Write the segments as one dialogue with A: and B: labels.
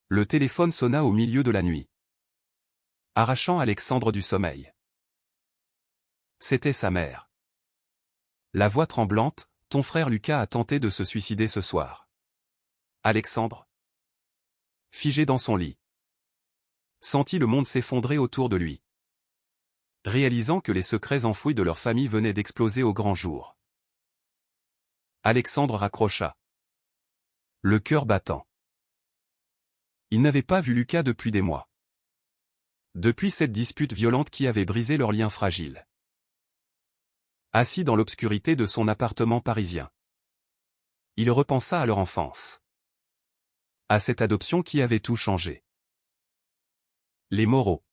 A: Le téléphone sonna au milieu de la nuit, arrachant Alexandre du sommeil. C'était sa mère. La voix tremblante, « Ton frère Lucas a tenté de se suicider ce soir. » Alexandre, figé dans son lit, sentit le monde s'effondrer autour de lui. Réalisant que les secrets enfouis de leur famille venaient d'exploser au grand jour. Alexandre raccrocha, le cœur battant. Il n'avait pas vu Lucas depuis des mois. Depuis cette dispute violente qui avait brisé leur lien fragile. Assis dans l'obscurité de son appartement parisien, il repensa à leur enfance. À cette adoption qui avait tout changé. Les Moreau.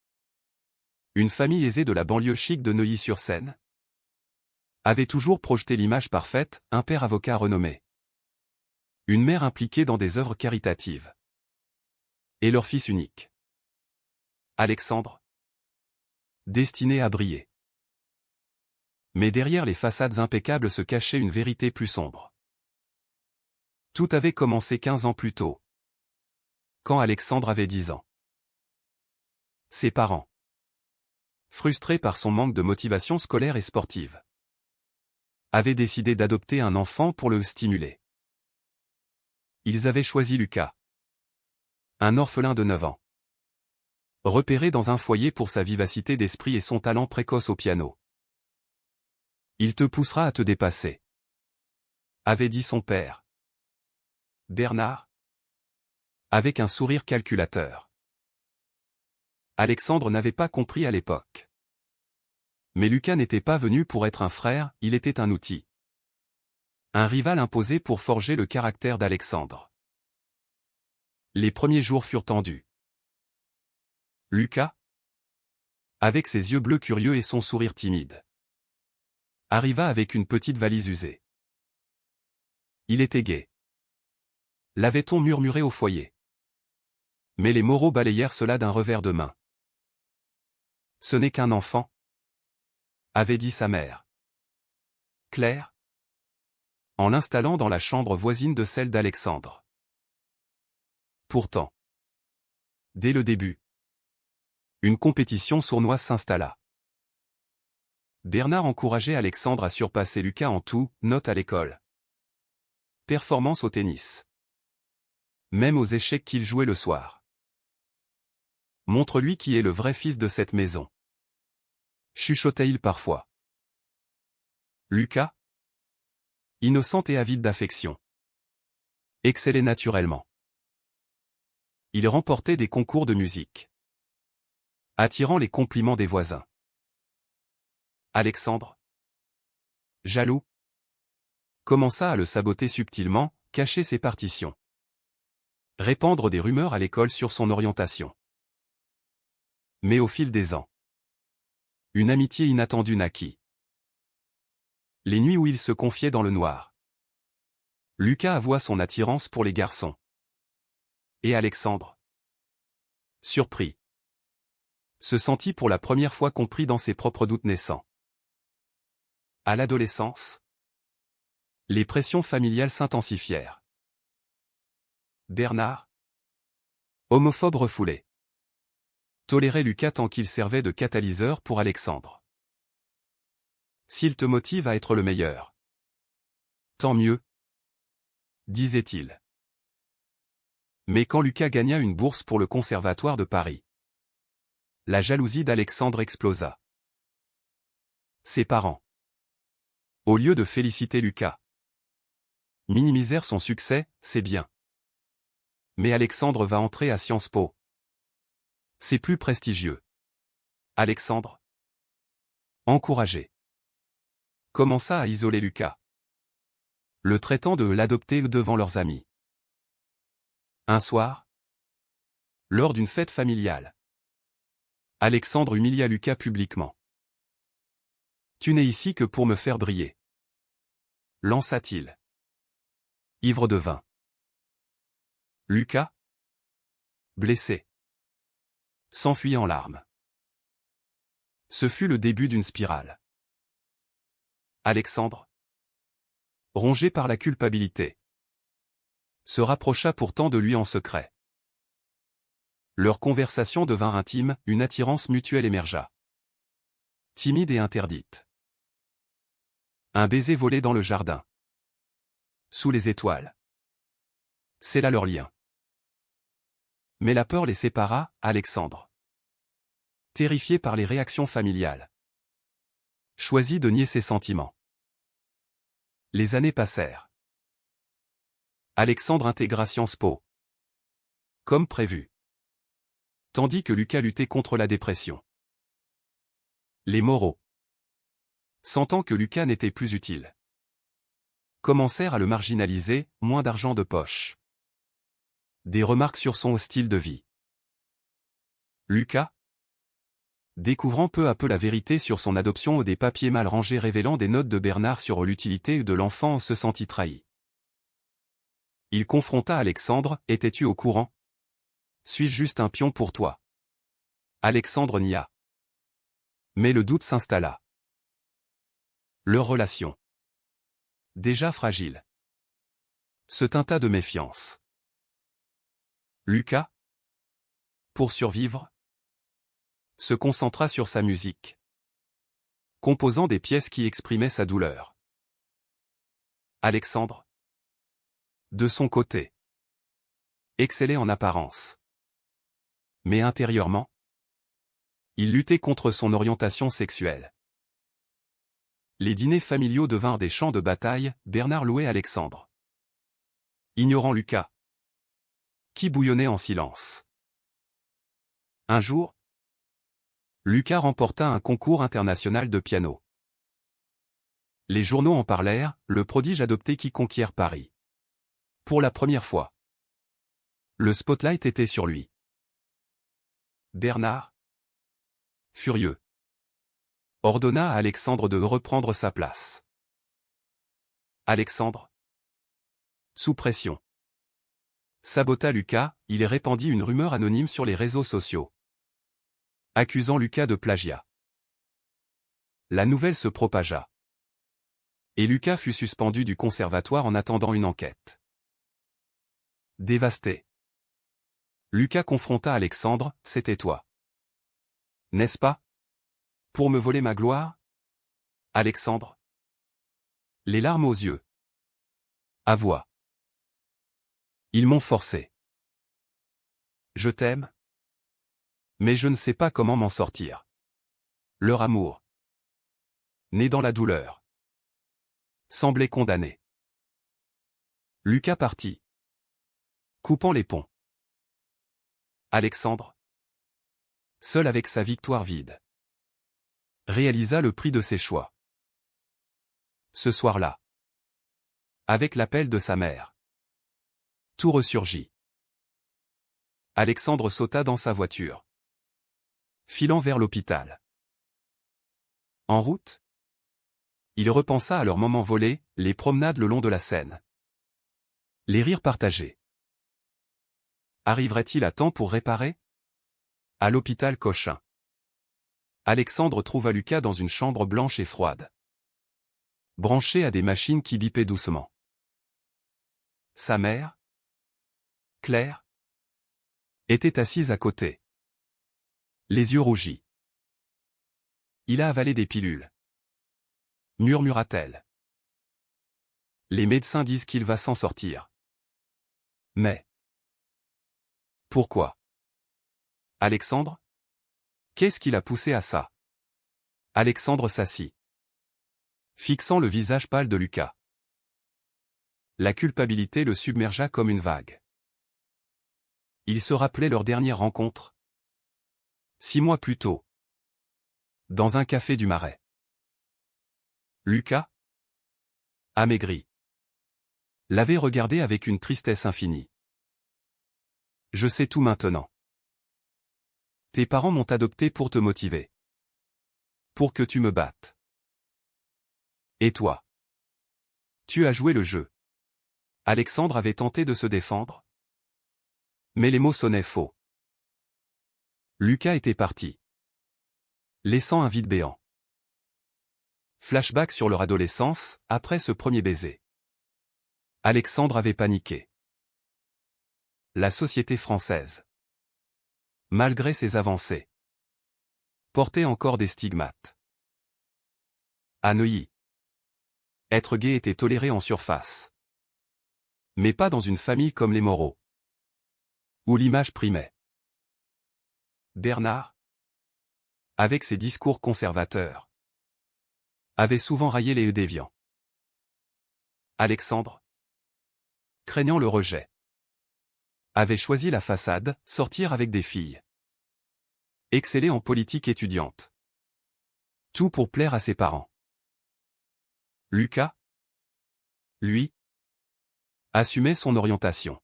A: Une famille aisée de la banlieue chic de Neuilly-sur-Seine, avait toujours projeté l'image parfaite, un père avocat renommé. Une mère impliquée dans des œuvres caritatives. Et leur fils unique. Alexandre. Destiné à briller. Mais derrière les façades impeccables se cachait une vérité plus sombre. Tout avait commencé 15 ans plus tôt. Quand Alexandre avait 10 ans. Ses parents, frustrés par son manque de motivation scolaire et sportive, avaient décidé d'adopter un enfant pour le stimuler. Ils avaient choisi Lucas. Un orphelin de 9 ans. Repéré dans un foyer pour sa vivacité d'esprit et son talent précoce au piano. Il te poussera à te dépasser, avait dit son père. Bernard, avec un sourire calculateur. Alexandre n'avait pas compris à l'époque. Mais Lucas n'était pas venu pour être un frère, il était un outil. Un rival imposé pour forger le caractère d'Alexandre. Les premiers jours furent tendus. Lucas, avec ses yeux bleus curieux et son sourire timide, arriva avec une petite valise usée. Il était gai. L'avait-on murmuré au foyer? Mais les Moreau balayèrent cela d'un revers de main. Ce n'est qu'un enfant, avait dit sa mère. Claire, en l'installant dans la chambre voisine de celle d'Alexandre. Pourtant, dès le début, une compétition sournoise s'installa. Bernard encourageait Alexandre à surpasser Lucas en tout, notes à l'école, performance au tennis, même aux échecs qu'il jouait le soir. Montre-lui qui est le vrai fils de cette maison, chuchotait-il parfois. Lucas, innocent et avide d'affection, excellait naturellement. Il remportait des concours de musique, attirant les compliments des voisins. Alexandre, jaloux, commença à le saboter subtilement, cacher ses partitions. Répandre des rumeurs à l'école sur son orientation. Mais au fil des ans, une amitié inattendue naquit. Les nuits où il se confiait dans le noir, Lucas avoua son attirance pour les garçons. Et Alexandre, surpris, se sentit pour la première fois compris dans ses propres doutes naissants. À l'adolescence, les pressions familiales s'intensifièrent. Bernard, homophobe refoulé, tolérait Lucas tant qu'il servait de catalyseur pour Alexandre. S'il te motive à être le meilleur, tant mieux, disait-il. Mais quand Lucas gagna une bourse pour le Conservatoire de Paris, la jalousie d'Alexandre explosa. Ses parents, au lieu de féliciter Lucas, minimisèrent son succès, c'est bien. Mais Alexandre va entrer à Sciences Po. C'est plus prestigieux. Alexandre, encouragé, commença à isoler Lucas, le traitant de l'adopter devant leurs amis. Un soir, lors d'une fête familiale, Alexandre humilia Lucas publiquement. Tu n'es ici que pour me faire briller, lança-t-il, ivre de vin. Lucas, blessé, s'enfuit en larmes. Ce fut le début d'une spirale. Alexandre, rongé par la culpabilité, se rapprocha pourtant de lui en secret. Leur conversation devint intime, une attirance mutuelle émergea. Timide et interdite. Un baiser volé dans le jardin. Sous les étoiles. C'est là leur lien. Mais la peur les sépara, Alexandre. Terrifié par les réactions familiales. Choisit de nier ses sentiments. Les années passèrent. Alexandre intégra Sciences Po. Comme prévu. Tandis que Lucas luttait contre la dépression. Les moraux, sentant que Lucas n'était plus utile, commencèrent à le marginaliser, moins d'argent de poche. Des remarques sur son style de vie. Lucas, découvrant peu à peu la vérité sur son adoption ou des papiers mal rangés révélant des notes de Bernard sur l'utilité de l'enfant, se sentit trahi. Il confronta Alexandre, « Étais-tu au courant? Suis-je juste un pion pour toi ?» Alexandre nia. Mais le doute s'installa. Leur relation, déjà fragile, se teinta de méfiance. Lucas, pour survivre, se concentra sur sa musique, composant des pièces qui exprimaient sa douleur. Alexandre, de son côté, excellait en apparence. Mais intérieurement, il luttait contre son orientation sexuelle. Les dîners familiaux devinrent des champs de bataille, Bernard louait Alexandre, ignorant Lucas, qui bouillonnait en silence. Un jour, Lucas remporta un concours international de piano. Les journaux en parlèrent, le prodige adopté qui conquiert Paris. Pour la première fois, le spotlight était sur lui. Bernard, furieux, ordonna à Alexandre de reprendre sa place. Alexandre, sous pression, sabota Lucas, il répandit une rumeur anonyme sur les réseaux sociaux, accusant Lucas de plagiat. La nouvelle se propagea. Et Lucas fut suspendu du conservatoire en attendant une enquête. Dévasté, Lucas confronta Alexandre, « C'était toi, n'est-ce pas? Pour me voler ma gloire ?» Alexandre, les larmes aux yeux, avoua. Ils m'ont forcé. Je t'aime, mais je ne sais pas comment m'en sortir. Leur amour, né dans la douleur, semblait condamné. Lucas partit, coupant les ponts. Alexandre, seul avec sa victoire vide, réalisa le prix de ses choix. Ce soir-là, avec l'appel de sa mère, tout ressurgit. Alexandre sauta dans sa voiture, filant vers l'hôpital. En route, il repensa à leurs moments volés, les promenades le long de la Seine, les rires partagés. Arriverait-il à temps pour réparer? À l'hôpital Cochin, Alexandre trouva Lucas dans une chambre blanche et froide, branché à des machines qui bipaient doucement. Sa mère, Claire, était assise à côté, les yeux rougis. Il a avalé des pilules, murmura-t-elle. Les médecins disent qu'il va s'en sortir. Mais pourquoi? Alexandre? Qu'est-ce qui l'a poussé à ça? Alexandre s'assit, fixant le visage pâle de Lucas. La culpabilité le submergea comme une vague. Il se rappelait leur dernière rencontre, 6 mois plus tôt, dans un café du Marais. Lucas, amaigri, l'avait regardé avec une tristesse infinie. Je sais tout maintenant. Tes parents m'ont adopté pour te motiver. Pour que tu me battes. Et toi? Tu as joué le jeu. Alexandre avait tenté de se défendre, mais les mots sonnaient faux. Lucas était parti, laissant un vide béant. Flashback sur leur adolescence, après ce premier baiser. Alexandre avait paniqué. La société française Malgré ses avancées. Portait encore des stigmates. À Neuilly. Être gay était toléré en surface. Mais pas dans une famille comme les Moreau. Où l'image primait. Bernard, avec ses discours conservateurs, avait souvent raillé les déviants. Alexandre, craignant le rejet, avait choisi la façade, sortir avec des filles. Exceller en politique étudiante. Tout pour plaire à ses parents. Lucas, lui, assumait son orientation.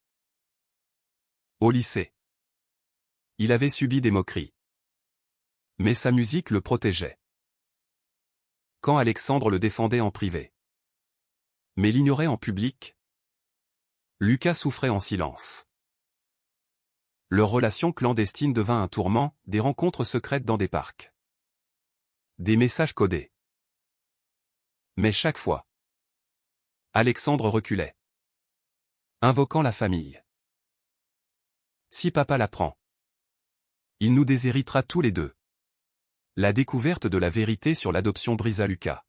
A: Au lycée, il avait subi des moqueries. Mais sa musique le protégeait. Quand Alexandre le défendait en privé, mais l'ignorait en public, Lucas souffrait en silence. Leur relation clandestine devint un tourment, des rencontres secrètes dans des parcs. Des messages codés. Mais chaque fois, Alexandre reculait. Invoquant la famille. Si papa l'apprend, il nous déshéritera tous les deux. La découverte de la vérité sur l'adoption brisa Lucas.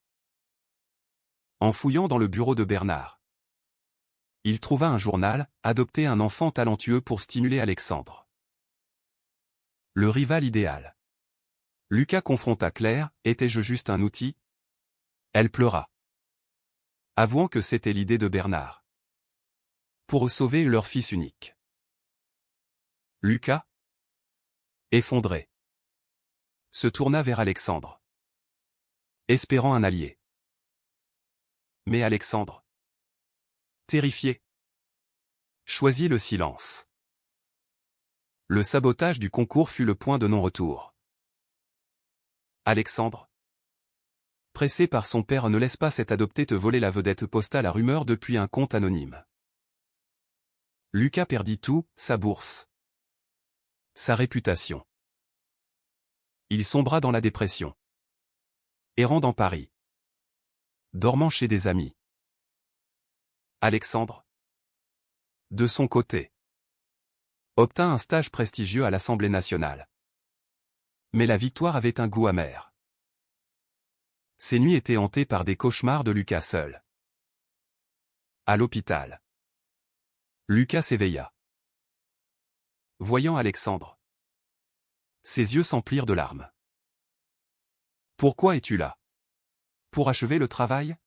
A: En fouillant dans le bureau de Bernard, il trouva un journal, adopter un enfant talentueux pour stimuler Alexandre. Le rival idéal. Lucas confronta Claire, étais-je juste un outil? Elle pleura. Avouant que c'était l'idée de Bernard. Pour sauver leur fils unique. Lucas, effondré, se tourna vers Alexandre. Espérant un allié. Mais Alexandre, terrifié, choisit le silence. Le sabotage du concours fut le point de non-retour. Alexandre, pressé par son père, ne laisse pas cet adopté te voler la vedette postale à rumeur depuis un compte anonyme. Lucas perdit tout, sa bourse, sa réputation. Il sombra dans la dépression. Errant dans Paris. Dormant chez des amis. Alexandre, de son côté, obtint un stage prestigieux à l'Assemblée nationale. Mais la victoire avait un goût amer. Ses nuits étaient hantées par des cauchemars de Lucas seul. À l'hôpital. Lucas s'éveilla. Voyant Alexandre, ses yeux s'emplirent de larmes. Pourquoi es-tu là? Pour achever le travail?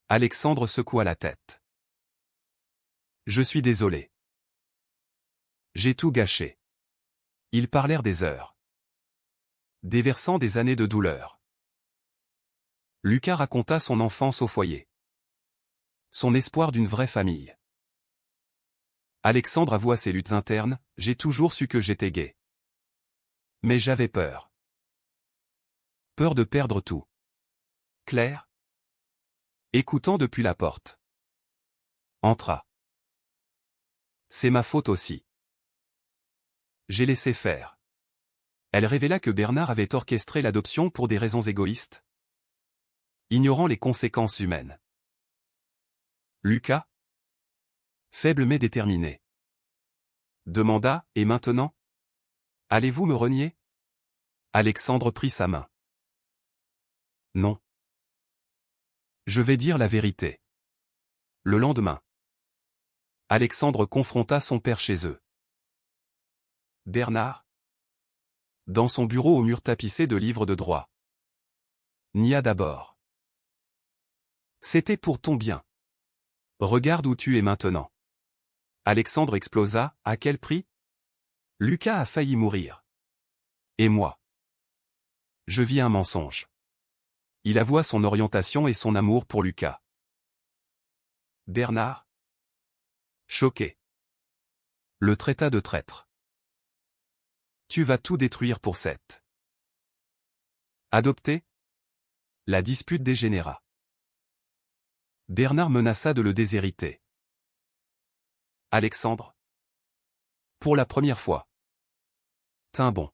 A: Alexandre secoua la tête. Je suis désolé. J'ai tout gâché. Ils parlèrent des heures. Déversant des années de douleur. Lucas raconta son enfance au foyer. Son espoir d'une vraie famille. Alexandre avoua ses luttes internes, j'ai toujours su que j'étais gay. Mais j'avais peur. Peur de perdre tout. Claire, écoutant depuis la porte, entra. C'est ma faute aussi. J'ai laissé faire. Elle révéla que Bernard avait orchestré l'adoption pour des raisons égoïstes, ignorant les conséquences humaines. Lucas, faible mais déterminé, demanda, et maintenant? Allez-vous me renier? Alexandre prit sa main. Non. Je vais dire la vérité. Le lendemain, Alexandre confronta son père chez eux. Bernard, dans son bureau au mur tapissé de livres de droit, nia d'abord. C'était pour ton bien. Regarde où tu es maintenant. Alexandre explosa, à quel prix? Lucas a failli mourir. Et moi? Je vis un mensonge. Il avoua son orientation et son amour pour Lucas. Bernard, choqué, le traita de traître. Tu vas tout détruire pour cette. Adopté? La dispute dégénéra. Bernard menaça de le déshériter. Alexandre, pour la première fois, tint bon.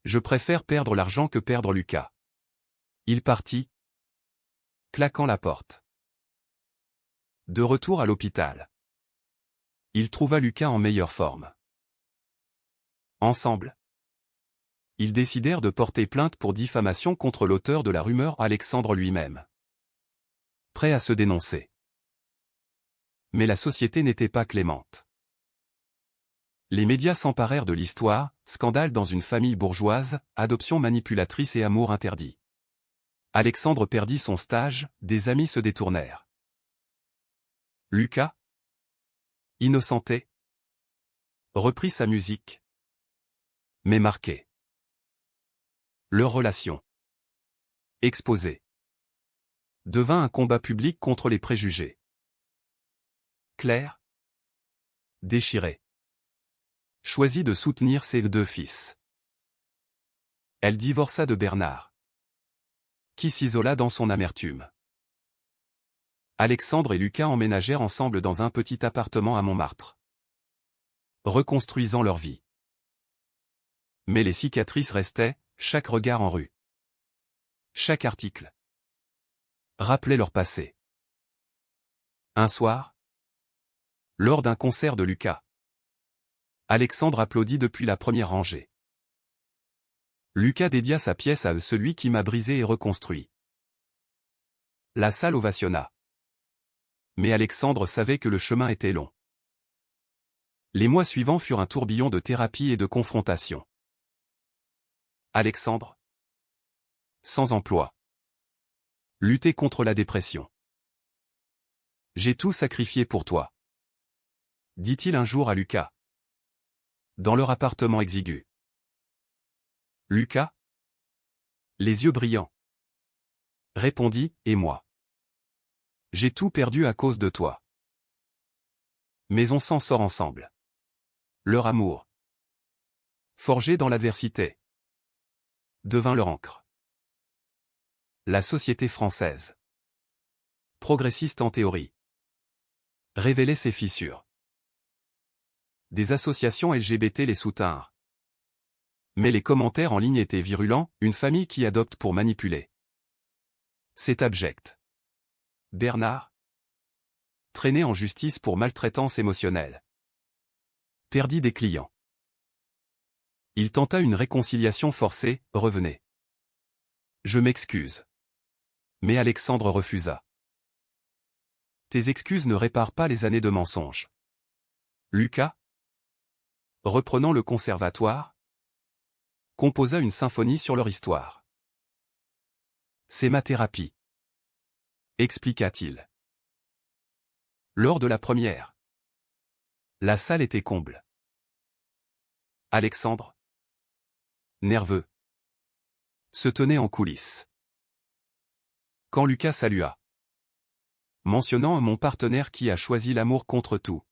A: Je préfère perdre l'argent que perdre Lucas. Il partit, claquant la porte. De retour à l'hôpital, il trouva Lucas en meilleure forme. Ensemble, ils décidèrent de porter plainte pour diffamation contre l'auteur de la rumeur, Alexandre lui-même. Prêt à se dénoncer. Mais la société n'était pas clémente. Les médias s'emparèrent de l'histoire, scandale dans une famille bourgeoise, adoption manipulatrice et amour interdit. Alexandre perdit son stage, des amis se détournèrent. Lucas, innocenté, reprit sa musique. Mais marqué. Leur relation, exposée, devint un combat public contre les préjugés. Claire, déchirée, choisit de soutenir ses deux fils. Elle divorça de Bernard, qui s'isola dans son amertume. Alexandre et Lucas emménagèrent ensemble dans un petit appartement à Montmartre, reconstruisant leur vie. Mais les cicatrices restaient, chaque regard en rue, chaque article rappelait leur passé. Un soir, lors d'un concert de Lucas, Alexandre applaudit depuis la première rangée. Lucas dédia sa pièce à celui qui m'a brisé et reconstruit. La salle ovationna. Mais Alexandre savait que le chemin était long. Les mois suivants furent un tourbillon de thérapie et de confrontation. Alexandre, sans emploi, luttait contre la dépression. J'ai tout sacrifié pour toi, dit-il un jour à Lucas, dans leur appartement exigu. Lucas, les yeux brillants, répondit, et moi? J'ai tout perdu à cause de toi. Mais on s'en sort ensemble. Leur amour, forgé dans l'adversité, devint leur encre. La société française, progressiste en théorie, révélait ses fissures. Des associations LGBT les soutinrent. Mais les commentaires en ligne étaient virulents, une famille qui adopte pour manipuler. C'est abject. Bernard, traîné en justice pour maltraitance émotionnelle, perdit des clients. Il tenta une réconciliation forcée, revenez. Je m'excuse. Mais Alexandre refusa. Tes excuses ne réparent pas les années de mensonges. Lucas, reprenant le conservatoire, composa une symphonie sur leur histoire. C'est ma thérapie, expliqua-t-il. Lors de la première, la salle était comble. Alexandre, nerveux, se tenait en coulisses. Quand Lucas salua, mentionnant mon partenaire qui a choisi l'amour contre tout,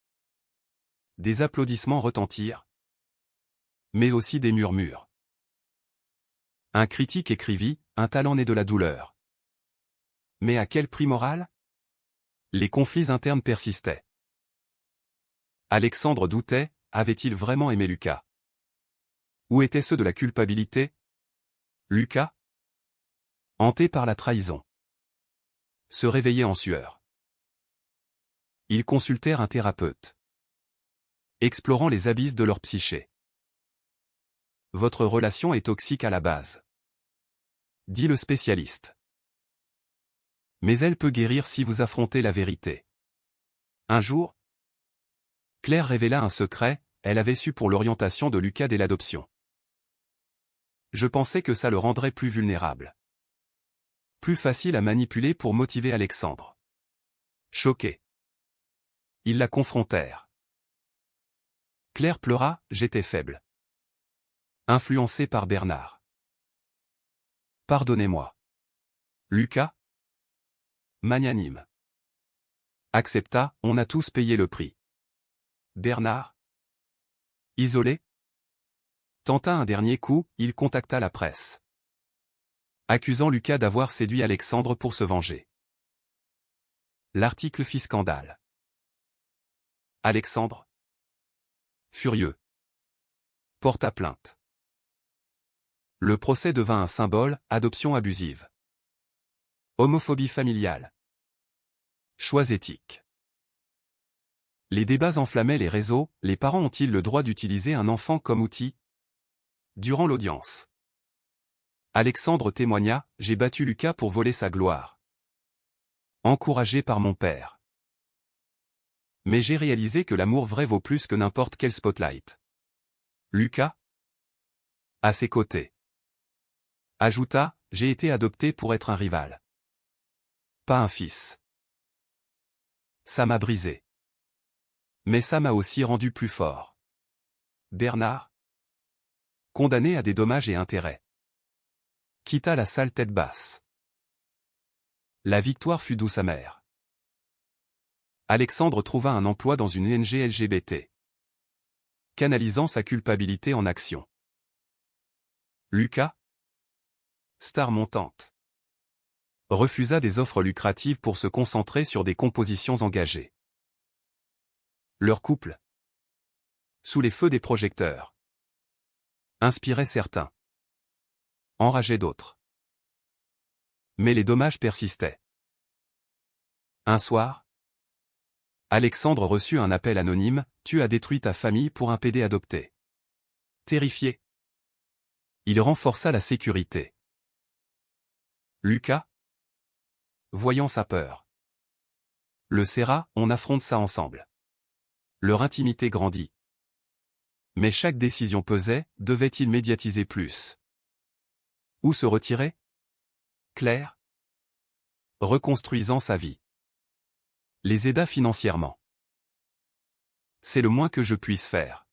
A: des applaudissements retentirent, mais aussi des murmures. Un critique écrivit, un talent né de la douleur. Mais à quel prix moral? Les conflits internes persistaient. Alexandre doutait, avait-il vraiment aimé Lucas? Où étaient ceux de la culpabilité? Lucas, hanté par la trahison, se réveillait en sueur. Ils consultèrent un thérapeute, explorant les abysses de leur psyché. Votre relation est toxique à la base, dit le spécialiste. Mais elle peut guérir si vous affrontez la vérité. Un jour, Claire révéla un secret, elle avait su pour l'orientation de Lucas dès l'adoption. Je pensais que ça le rendrait plus vulnérable. Plus facile à manipuler pour motiver Alexandre. Choqué, ils la confrontèrent. Claire pleura, j'étais faible. Influencé par Bernard. Pardonnez-moi. Lucas, magnanime, accepta, on a tous payé le prix. Bernard, isolé, tenta un dernier coup, il contacta la presse, accusant Lucas d'avoir séduit Alexandre pour se venger. L'article fit scandale. Alexandre, furieux, porta plainte. Le procès devint un symbole, adoption abusive, homophobie familiale, choix éthiques. Les débats enflammaient les réseaux, les parents ont-ils le droit d'utiliser un enfant comme outil? Durant l'audience, Alexandre témoigna, « J'ai battu Lucas pour voler sa gloire. Encouragé par mon père. Mais j'ai réalisé que l'amour vrai vaut plus que n'importe quel spotlight. » Lucas, à ses côtés, ajouta, « J'ai été adopté pour être un rival. Pas un fils. Ça m'a brisé. Mais ça m'a aussi rendu plus fort. » Bernard, condamné à des dommages et intérêts, quitta la salle tête basse. La victoire fut douce amère. Alexandre trouva un emploi dans une ONG LGBT, canalisant sa culpabilité en action. Lucas, star montante, refusa des offres lucratives pour se concentrer sur des compositions engagées. Leur couple, sous les feux des projecteurs, inspirait certains, enrageait d'autres. Mais les dommages persistaient. Un soir, Alexandre reçut un appel anonyme, « Tu as détruit ta famille pour un PD adopté. » Terrifié, il renforça la sécurité. Lucas, voyant sa peur, le serra, « On affronte ça ensemble. » Leur intimité grandit. Mais chaque décision pesait, devait-il médiatiser plus? Ou se retirer? Claire, reconstruisant sa vie, les aida financièrement. « C'est le moins que je puisse faire. »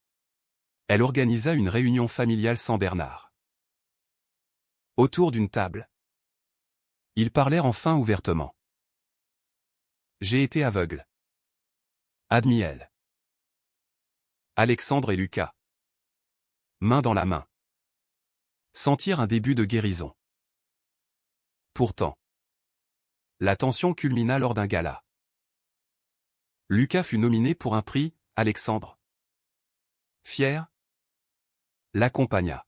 A: Elle organisa une réunion familiale sans Bernard. Autour d'une table, ils parlèrent enfin ouvertement. « J'ai été aveugle. » admit-elle. Alexandre et Lucas, main dans la main, sentirent un début de guérison. Pourtant, la tension culmina lors d'un gala. Lucas fut nominé pour un prix, Alexandre, fier, l'accompagna.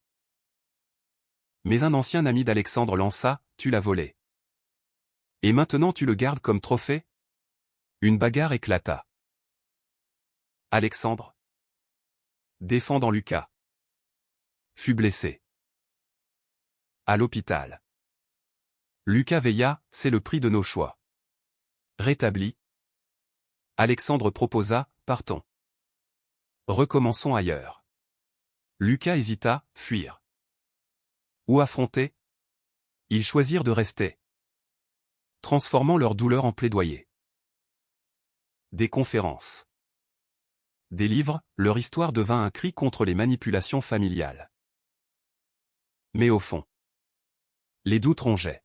A: Mais un ancien ami d'Alexandre lança, « Tu l'as volé. Et maintenant tu le gardes comme trophée ?» Une bagarre éclata. Alexandre, défendant Lucas, fut blessé. À l'hôpital, Lucas veilla, « C'est le prix de nos choix. » Rétabli, Alexandre proposa, « Partons. Recommençons ailleurs. » Lucas hésita, fuir ou affronter. Ils choisirent de rester, transformant leur douleur en plaidoyer. Des conférences, des livres, leur histoire devint un cri contre les manipulations familiales. Mais au fond, les doutes rongeaient.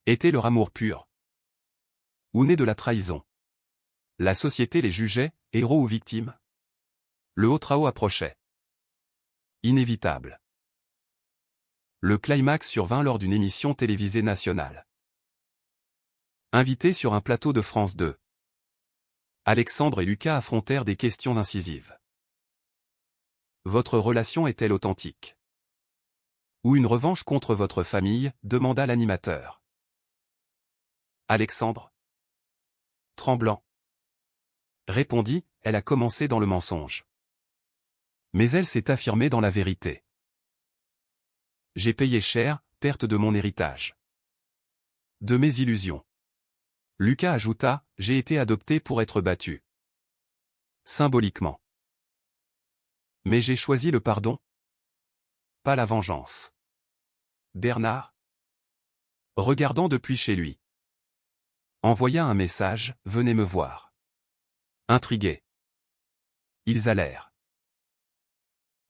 A: Était leur amour pur? Ou né de la trahison? La société les jugeait, héros ou victimes? Le haut trahau approchait. Inévitable. Le climax survint lors d'une émission télévisée nationale. Invités sur un plateau de France 2, Alexandre et Lucas affrontèrent des questions incisives. Votre relation est-elle authentique? Ou une revanche contre votre famille, demanda l'animateur. Alexandre, tremblant, répondit, elle a commencé dans le mensonge. Mais elle s'est affirmée dans la vérité. J'ai payé cher, perte de mon héritage. De mes illusions. Lucas ajouta, j'ai été adopté pour être battu. Symboliquement. Mais j'ai choisi le pardon. Pas la vengeance. Bernard, regardant depuis chez lui, envoya un message, venez me voir. Intrigués, ils allèrent.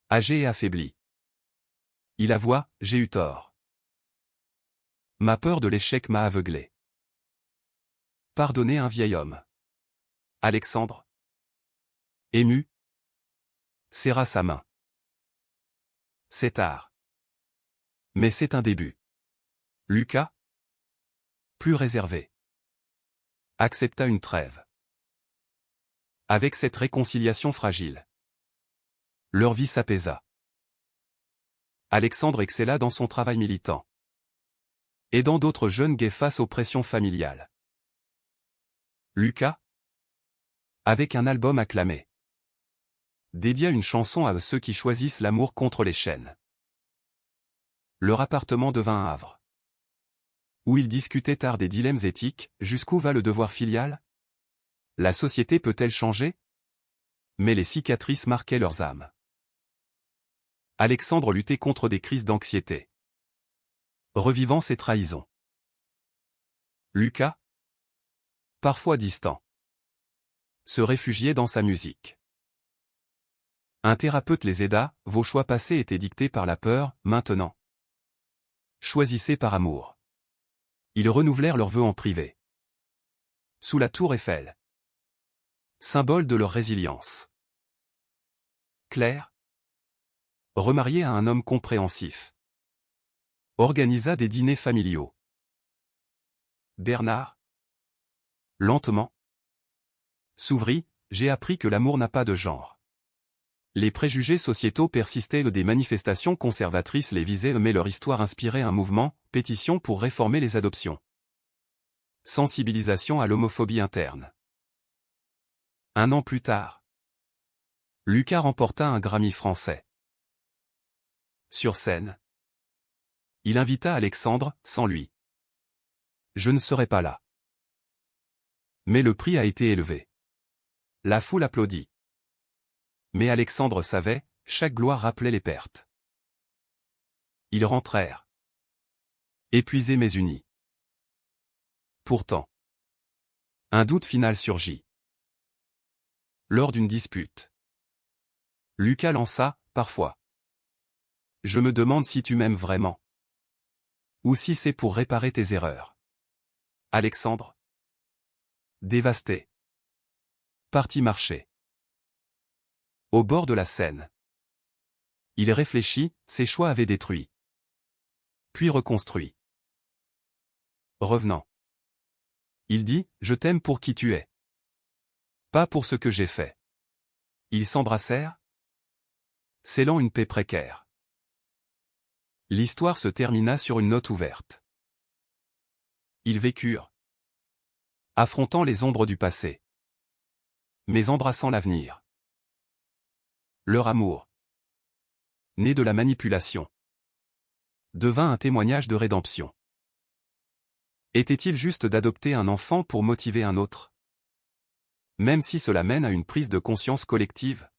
A: Âgé et affaibli. Il avoua, j'ai eu tort. Ma peur de l'échec m'a aveuglé. Pardonnez un vieil homme. Alexandre, ému, serra sa main. C'est tard. Mais c'est un début. Lucas, plus réservé, accepta une trêve. Avec cette réconciliation fragile, leur vie s'apaisa. Alexandre excella dans son travail militant, aidant d'autres jeunes gays face aux pressions familiales. Lucas, avec un album acclamé, dédia une chanson à ceux qui choisissent l'amour contre les chaînes. Leur appartement devint un havre où ils discutaient tard des dilemmes éthiques. Jusqu'où va le devoir filial? La société peut-elle changer? Mais les cicatrices marquaient leurs âmes. Alexandre luttait contre des crises d'anxiété, revivant ses trahisons. Lucas, parfois distant, se réfugiait dans sa musique. Un thérapeute les aida. Vos choix passés étaient dictés par la peur, maintenant, choisissez par amour. Ils renouvelèrent leurs vœux en privé, sous la tour Eiffel, symbole de leur résilience. Claire, remariée à un homme compréhensif, organisa des dîners familiaux. Bernard, lentement, s'ouvrit. J'ai appris que l'amour n'a pas de genre. Les préjugés sociétaux persistaient, des manifestations conservatrices les visaient, mais leur histoire inspirait un mouvement, pétition pour réformer les adoptions. Sensibilisation à l'homophobie interne. Un an plus tard, Lucas remporta un Grammy français. Sur scène, il invita Alexandre. Sans lui, je ne serais pas là. Mais le prix a été élevé. La foule applaudit. Mais Alexandre savait, chaque gloire rappelait les pertes. Ils rentrèrent, épuisés mais unis. Pourtant, un doute final surgit. Lors d'une dispute, Lucas lança, parfois. Je me demande si tu m'aimes vraiment. Ou si c'est pour réparer tes erreurs. Alexandre, dévasté, partit marcher. Au bord de la Seine. Il réfléchit, ses choix avaient détruit. Puis reconstruit. Revenant. Il dit, je t'aime pour qui tu es. Pas pour ce que j'ai fait. Ils s'embrassèrent, scellant une paix précaire. L'histoire se termina sur une note ouverte. Ils vécurent, affrontant les ombres du passé, mais embrassant l'avenir. Leur amour, né de la manipulation, devint un témoignage de rédemption. Était-il juste d'adopter un enfant pour motiver un autre? Même si cela mène à une prise de conscience collective.